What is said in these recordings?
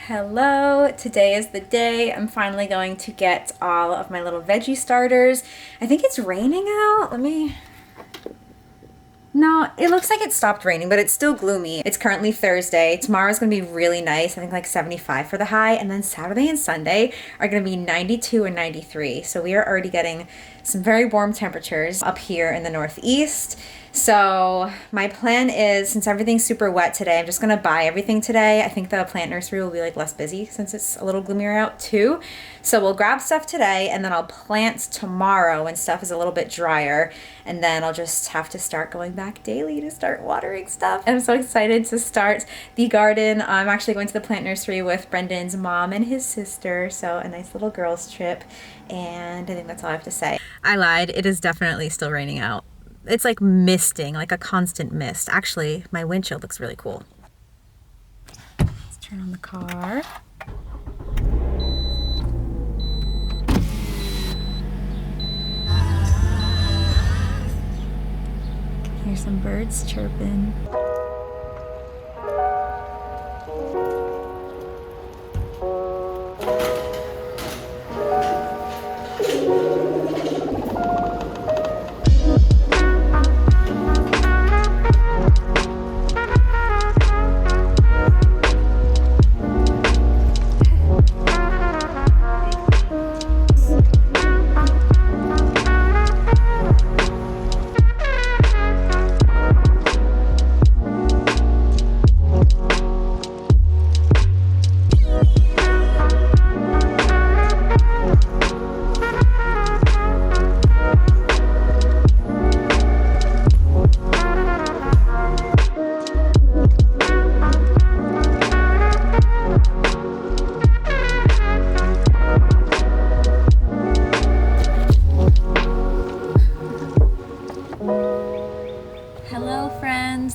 Hello, today is the day I'm finally going to get all of my little veggie starters. I think it's raining out. No, it looks like it stopped raining, but it's still gloomy. It's currently Thursday. Tomorrow's gonna be really nice. I think like 75 for the high. And then Saturday and Sunday are gonna be 92 and 93. So we are already getting some very warm temperatures up here in the Northeast. So my plan is, since everything's super wet today, I'm just gonna buy everything today. I think the plant nursery will be like less busy since it's a little gloomier out too. So we'll grab stuff today and then I'll plant tomorrow when stuff is a little bit drier. And then I'll just have to start going back daily to start watering stuff. I'm so excited to start the garden. I'm actually going to the plant nursery with Brendan's mom and his sister. So a nice little girls trip. And I think that's all I have to say. I lied. It is definitely still raining out. It's like misting, like a constant mist. Actually, my windshield looks really cool. Let's turn on the car. Here's some birds chirping.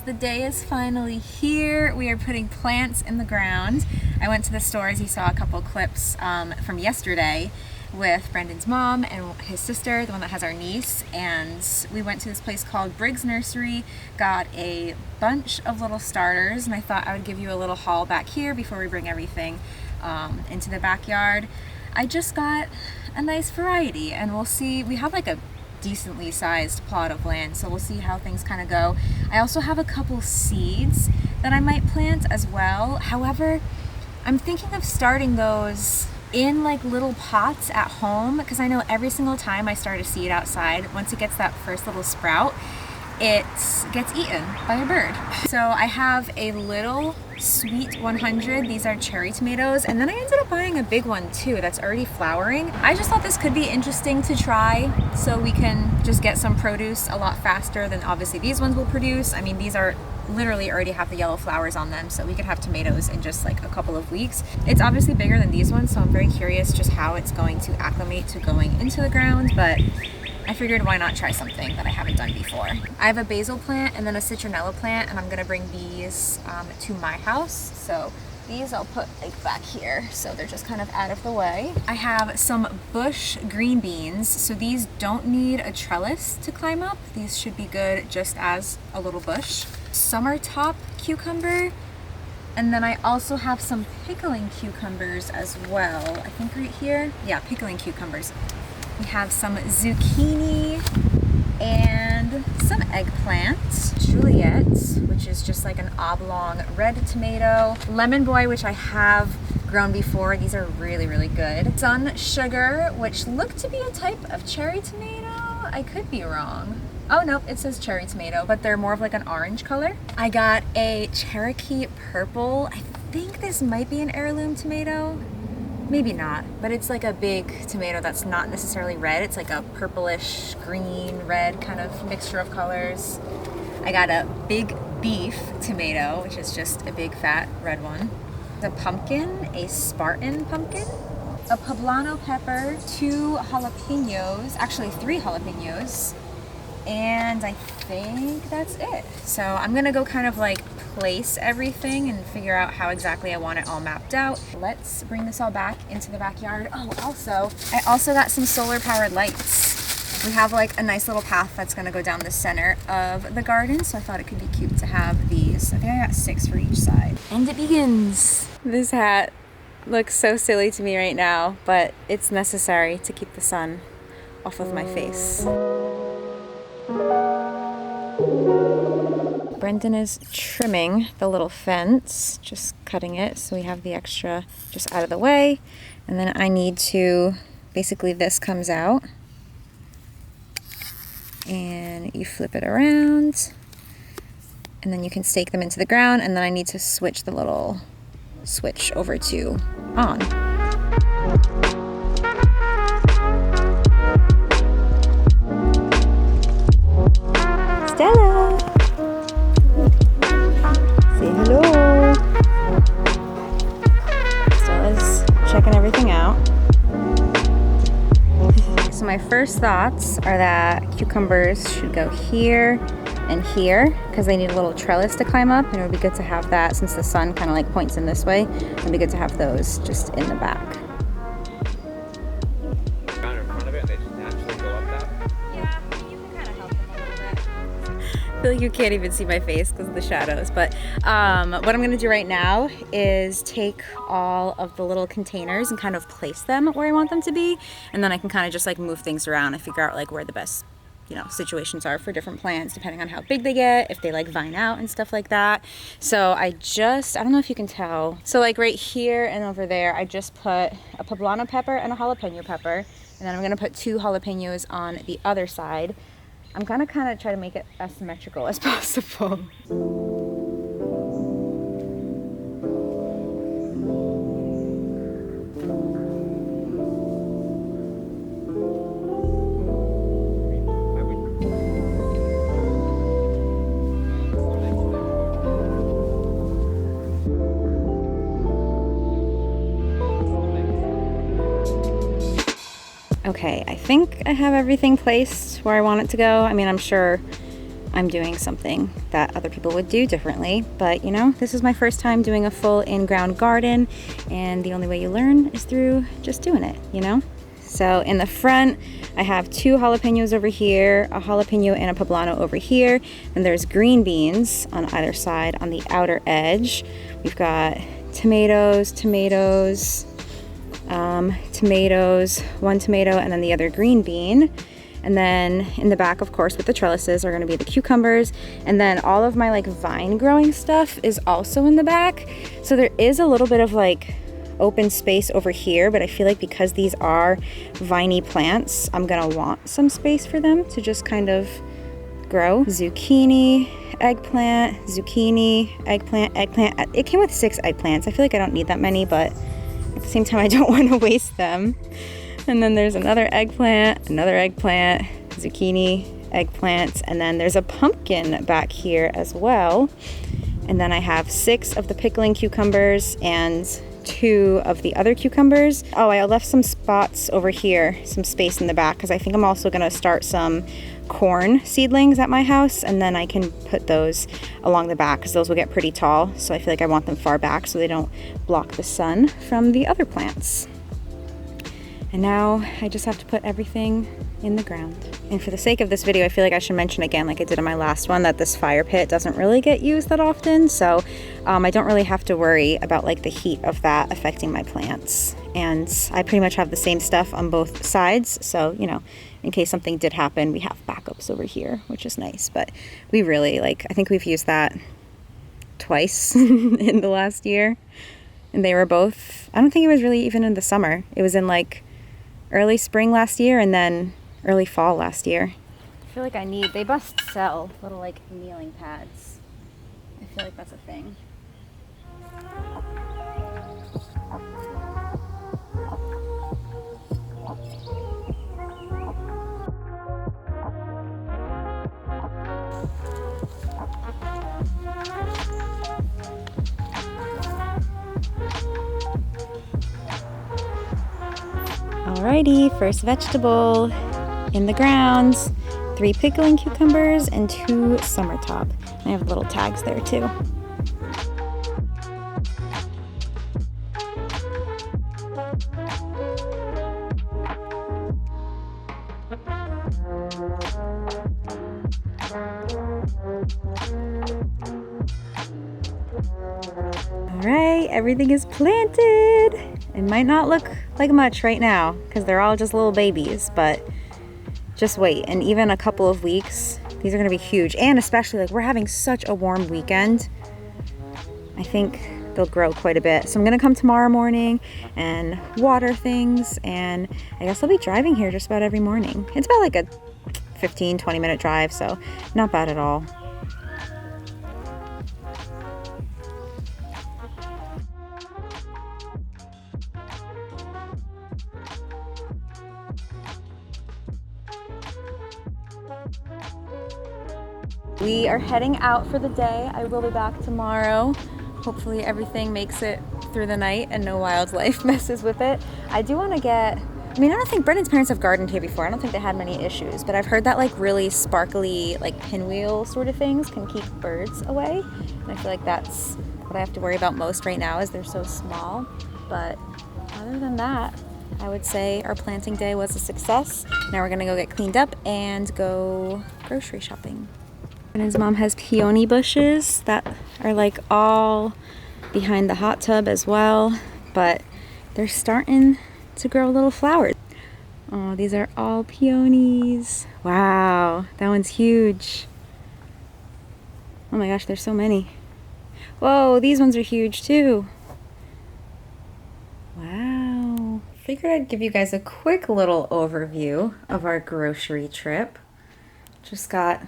The day is finally here. We are putting plants in the ground. I went to the store, as you saw a couple clips from yesterday, with Brendan's mom and his sister, the one that has our niece, and we went to this place called Briggs Nursery, got a bunch of little starters, and I thought I would give you a little haul back here before we bring everything into the backyard. I just got a nice variety, and we'll see. We have like a decently sized plot of land, so we'll see how things kind of go. I also have a couple seeds that I might plant as well. However, I'm thinking of starting those in like little pots at home, because I know every single time I start a seed outside, once it gets that first little sprout, it gets eaten by a bird. So I have a little sweet 100. These are cherry tomatoes, and then I ended up buying a big one too that's already flowering. I just thought this could be interesting to try, so we can just get some produce a lot faster than obviously these ones will produce. I mean, these are literally already have the yellow flowers on them, so we could have tomatoes in just like a couple of weeks. It's obviously bigger than these ones, so I'm very curious just how it's going to acclimate to going into the ground, but I figured why not try something that I haven't done before. I have a basil plant and then a citronella plant, and I'm gonna bring these to my house. So these I'll put like back here, so they're just kind of out of the way. I have some bush green beans, so these don't need a trellis to climb up. These should be good just as a little bush. Summer top cucumber, and then I also have some pickling cucumbers as well. I think right here, yeah, pickling cucumbers. We have some zucchini and some eggplant, Juliet, which is just like an oblong red tomato, lemon boy, which I have grown before. These are really, really good. Sun sugar, which look to be a type of cherry tomato. I could be wrong. Oh nope, it says cherry tomato, but they're more of like an orange color. I got a Cherokee purple. I think this might be an heirloom tomato. Maybe not, but it's like a big tomato that's not necessarily red. It's like a purplish, green, red kind of mixture of colors. I got a big beef tomato, which is just a big fat red one. A pumpkin, a Spartan pumpkin, a poblano pepper, 2 jalapenos, actually 3 jalapenos, and I think that's it. So I'm gonna go kind of like place everything and figure out how exactly I want it all mapped out. Let's bring this all back into the backyard. Oh, I also got some solar powered lights. We have like a nice little path that's gonna go down the center of the garden, so I thought it could be cute to have these. I think I got 6 for each side. And it begins. This hat looks so silly to me right now, but it's necessary to keep the sun off of my face. Brendan is trimming the little fence, just cutting it so we have the extra just out of the way. And then I need to, basically this comes out and you flip it around and then you can stake them into the ground, and then I need to switch the little switch over to on. Stella! Say hello! Stella's checking everything out. So my first thoughts are that cucumbers should go here and here because they need a little trellis to climb up, and it would be good to have that since the sun kind of like points in this way. It'd be good to have those just in the back. Down in front of it, they just naturally go up that. Yeah, you can kind of help them a little bit. I feel like you can't even see my face because of the shadows, but what I'm gonna do right now is take all of the little containers and kind of place them where I want them to be, and then I can kind of just like move things around and figure out like where the best, you know, situations are for different plants depending on how big they get, if they like vine out and stuff like that. So I don't know if you can tell. So like right here and over there, I just put a poblano pepper and a jalapeno pepper. And then I'm gonna put 2 jalapenos on the other side. I'm gonna kind of try to make it as symmetrical as possible. Okay, I think I have everything placed where I want it to go. I mean, I'm sure I'm doing something that other people would do differently, but you know, this is my first time doing a full in-ground garden, and the only way you learn is through just doing it, you know? So in the front, I have 2 jalapenos over here, a jalapeno and a poblano over here, and there's green beans on either side on the outer edge. We've got tomatoes, tomatoes, 1 tomato, and then the other green bean. And then in the back, of course, with the trellises are going to be the cucumbers. And then all of my like vine growing stuff is also in the back. So there is a little bit of like open space over here, but I feel like because these are viney plants, I'm going to want some space for them to just kind of grow. Zucchini, eggplant, zucchini, eggplant, eggplant. It came with 6 eggplants. I feel like I don't need that many, but at the same time, I don't want to waste them. And then there's another eggplant, zucchini, eggplants, and then there's a pumpkin back here as well. And then I have 6 of the pickling cucumbers and 2 of the other cucumbers. Oh, I left some spots over here, some space in the back, because I think I'm also going to start some corn seedlings at my house, and then I can put those along the back because those will get pretty tall. So I feel like I want them far back so they don't block the sun from the other plants. And now I just have to put everything in the ground. And for the sake of this video, I feel like I should mention again, like I did in my last one, that this fire pit doesn't really get used that often. So I don't really have to worry about like the heat of that affecting my plants. And I pretty much have the same stuff on both sides. So, you know, in case something did happen, we have backups over here, which is nice. But we really I think we've used that twice in the last year. And they were both, I don't think it was really even in the summer. It was in like early spring last year and then early fall last year. I feel like they must sell little like kneeling pads. I feel like that's a thing. Alrighty, first vegetable in the ground. 3 pickling cucumbers and 2 summer top. I have little tags there too. All right, everything is planted. It might not look like much right now because they're all just little babies, but just wait. In even a couple of weeks, these are gonna be huge. And especially like we're having such a warm weekend, I think they'll grow quite a bit. So I'm gonna come tomorrow morning and water things, and I guess I'll be driving here just about every morning. It's about like a 15-20 minute drive, so not bad at all. We are heading out for the day. I will be back tomorrow. Hopefully everything makes it through the night and no wildlife messes with it. I do want to get, I mean, I don't think Brendan's parents have gardened here before. I don't think they had many issues, but I've heard that like really sparkly, like pinwheel sort of things can keep birds away. And I feel like that's what I have to worry about most right now is they're so small. But other than that, I would say our planting day was a success. Now we're gonna go get cleaned up and go grocery shopping. And his mom has peony bushes that are like all behind the hot tub as well, but they're starting to grow little flowers. Oh, these are all peonies. Wow, that one's huge. Oh my gosh, there's so many. Whoa, these ones are huge too. Wow. Figured I'd give you guys a quick little overview of our grocery trip. Just got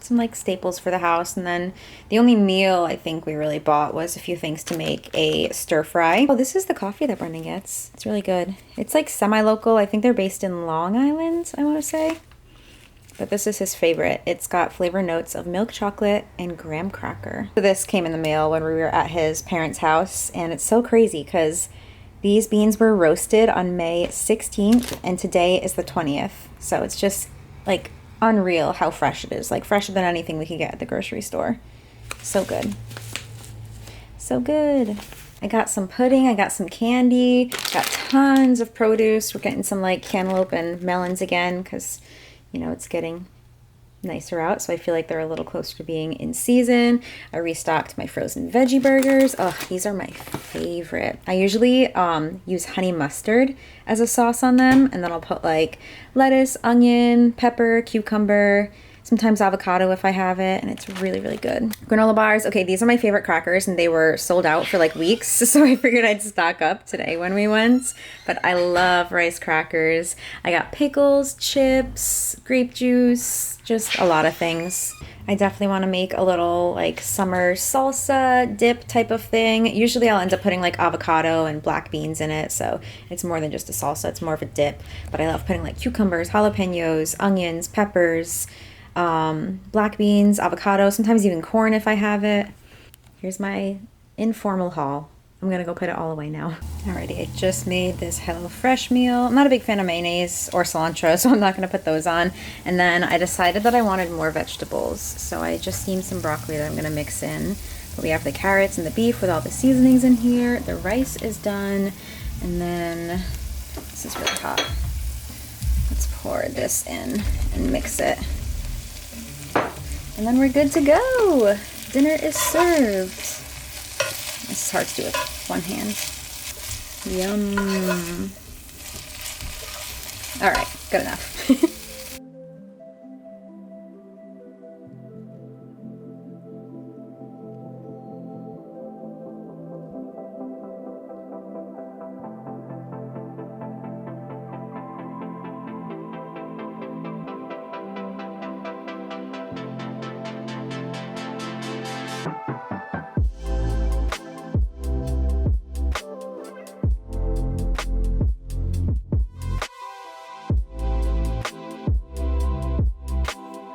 some like staples for the house, and then the only meal I think we really bought was a few things to make a stir fry. Oh, this is the coffee that Brendan gets. It's really good. It's like semi-local. I think they're based in Long Island, I want to say. But this is his favorite. It's got flavor notes of milk chocolate and graham cracker. So this came in the mail when we were at his parents' house, and it's so crazy because these beans were roasted on May 16th and today is the 20th. So it's just like unreal how fresh it is, like fresher than anything we can get at the grocery store. So good. So good. I got some pudding, I got some candy, got tons of produce. We're getting some like cantaloupe and melons again because, you know, it's getting nicer out, so I feel like they're a little closer to being in season. I restocked my frozen veggie burgers. Oh, these are my favorite. I usually use honey mustard as a sauce on them, and then I'll put like lettuce, onion, pepper, cucumber, sometimes avocado if I have it, and it's really, really good. Granola bars. Okay, these are my favorite crackers, and they were sold out for like weeks, so I figured I'd stock up today when we went. But I love rice crackers. I got pickles, chips, grape juice, just a lot of things. I definitely want to make a little like summer salsa dip type of thing. Usually I'll end up putting like avocado and black beans in it, so it's more than just a salsa, it's more of a dip. But I love putting like cucumbers, jalapenos, onions, peppers, black beans, avocado, sometimes even corn if I have it. Here's my informal haul. I'm gonna go put it all away now. Alrighty, I just made this HelloFresh meal. I'm not a big fan of mayonnaise or cilantro, so I'm not gonna put those on. And then I decided that I wanted more vegetables, so I just steamed some broccoli that I'm gonna mix in. But we have the carrots and the beef with all the seasonings in here. The rice is done, and then this is really hot. Let's pour this in and mix it. And then we're good to go. Dinner is served. This is hard to do with one hand. Yum. All right, good enough.